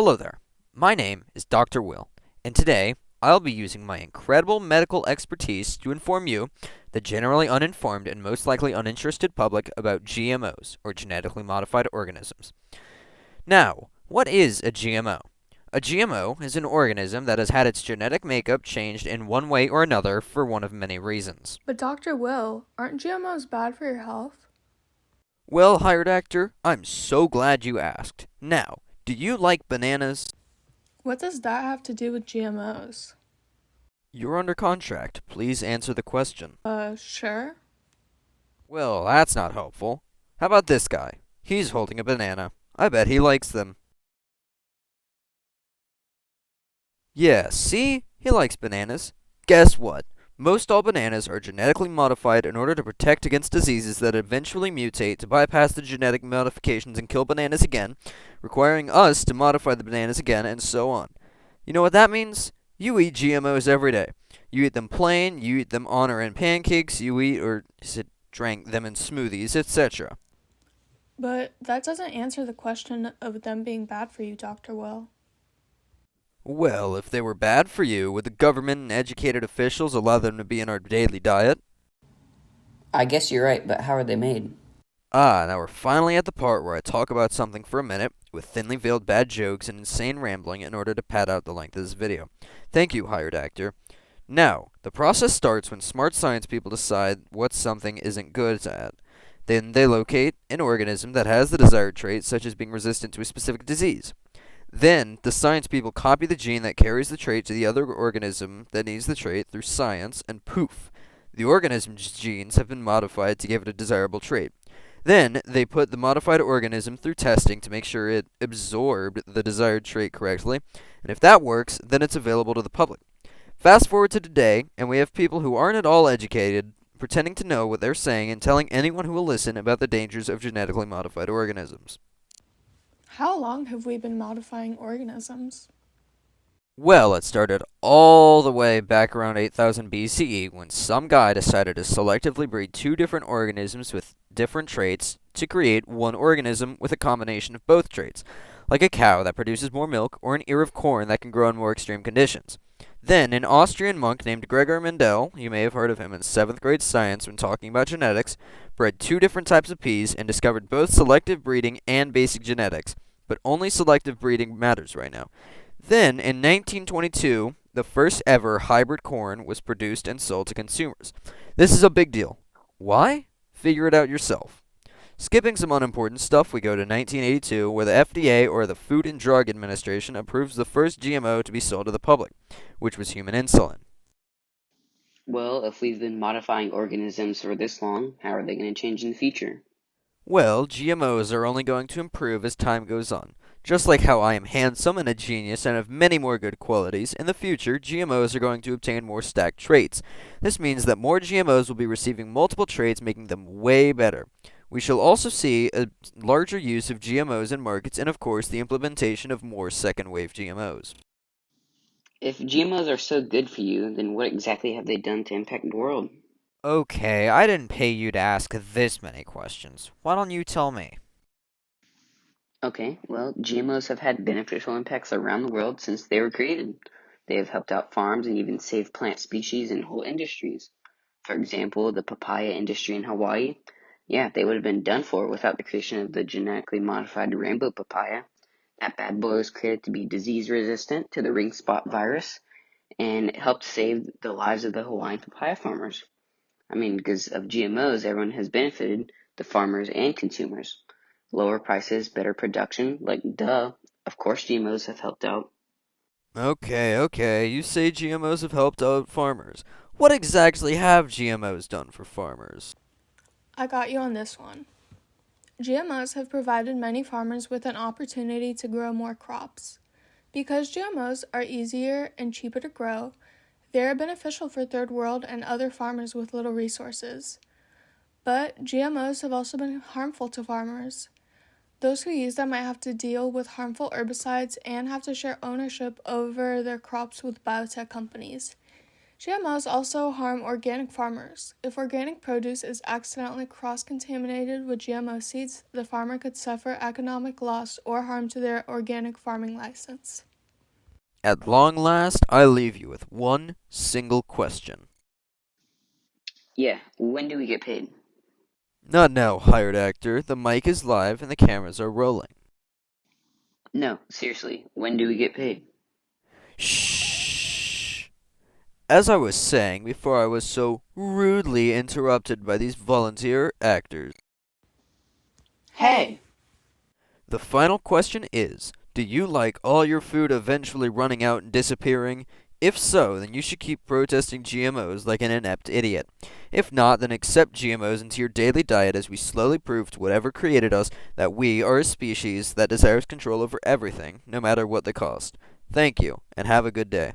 Hello there. My name is Dr. Will, and today I'll be using my incredible medical expertise to inform you, the generally uninformed and most likely uninterested public, about GMOs, or genetically modified organisms. Now, what is a GMO? A GMO is an organism that has had its genetic makeup changed in one way or another for one of many reasons. But Dr. Will, aren't GMOs bad for your health? Well, hired actor, I'm so glad you asked. Now, do you like bananas? What does that have to do with GMOs? You're under contract. Please answer the question. Sure. Well, that's not helpful. How about this guy? He's holding a banana. I bet he likes them. Yeah, see? He likes bananas. Guess what? Most all bananas are genetically modified in order to protect against diseases that eventually mutate to bypass the genetic modifications and kill bananas again, requiring us to modify the bananas again, and so on. You know what that means? You eat GMOs every day. You eat them plain, you eat them on or in pancakes, you eat or drank them in smoothies, etc. But that doesn't answer the question of them being bad for you, Dr. Will. Well, if they were bad for you, would the government and educated officials allow them to be in our daily diet? I guess you're right, but how are they made? Now we're finally at the part where I talk about something for a minute, with thinly veiled bad jokes and insane rambling in order to pad out the length of this video. Thank you, hired actor. Now, the process starts when smart science people decide what something isn't good at. Then they locate an organism that has the desired trait, such as being resistant to a specific disease. Then, the science people copy the gene that carries the trait to the other organism that needs the trait through science, and poof! The organism's genes have been modified to give it a desirable trait. Then, they put the modified organism through testing to make sure it absorbed the desired trait correctly, and if that works, then it's available to the public. Fast forward to today, and we have people who aren't at all educated pretending to know what they're saying and telling anyone who will listen about the dangers of genetically modified organisms. How long have we been modifying organisms? Well, it started all the way back around 8000 BCE when some guy decided to selectively breed two different organisms with different traits to create one organism with a combination of both traits, like a cow that produces more milk or an ear of corn that can grow in more extreme conditions. Then, an Austrian monk named Gregor Mendel, you may have heard of him in 7th grade science when talking about genetics, bred two different types of peas and discovered both selective breeding and basic genetics. But only selective breeding matters right now. Then, in 1922, the first ever hybrid corn was produced and sold to consumers. This is a big deal. Why? Figure it out yourself. Skipping some unimportant stuff, we go to 1982, where the FDA, or the Food and Drug Administration, approves the first GMO to be sold to the public, which was human insulin. Well, if we've been modifying organisms for this long, how are they going to change in the future? Well, GMOs are only going to improve as time goes on. Just like how I am handsome and a genius and have many more good qualities, in the future, GMOs are going to obtain more stacked traits. This means that more GMOs will be receiving multiple traits, making them way better. We shall also see a larger use of GMOs in markets and, of course, the implementation of more second-wave GMOs. If GMOs are so good for you, then what exactly have they done to impact the world? Okay, I didn't pay you to ask this many questions. Why don't you tell me? Okay, well, GMOs have had beneficial impacts around the world since they were created. They have helped out farms and even saved plant species and whole industries. For example, the papaya industry in Hawaii. Yeah, they would have been done for without the creation of the genetically modified rainbow papaya. That bad boy was created to be disease resistant to the ring spot virus, and it helped save the lives of the Hawaiian papaya farmers. I mean, because of GMOs, everyone has benefited, the farmers and consumers. Lower prices, better production, like duh, of course GMOs have helped out. Okay, you say GMOs have helped out farmers. What exactly have GMOs done for farmers? I got you on this one. GMOs have provided many farmers with an opportunity to grow more crops. Because GMOs are easier and cheaper to grow, they are beneficial for third world and other farmers with little resources. But GMOs have also been harmful to farmers. Those who use them might have to deal with harmful herbicides and have to share ownership over their crops with biotech companies. GMOs also harm organic farmers. If organic produce is accidentally cross-contaminated with GMO seeds, the farmer could suffer economic loss or harm to their organic farming license. At long last, I leave you with one single question. Yeah, when do we get paid? Not now, hired actor. The mic is live and the cameras are rolling. No, seriously, when do we get paid? Shh. As I was saying before I was so rudely interrupted by these volunteer actors, Hey! the final question is, do you like all your food eventually running out and disappearing? If so, then you should keep protesting GMOs like an inept idiot. If not, then accept GMOs into your daily diet as we slowly prove to whatever created us that we are a species that desires control over everything, no matter what the cost. Thank you, and have a good day.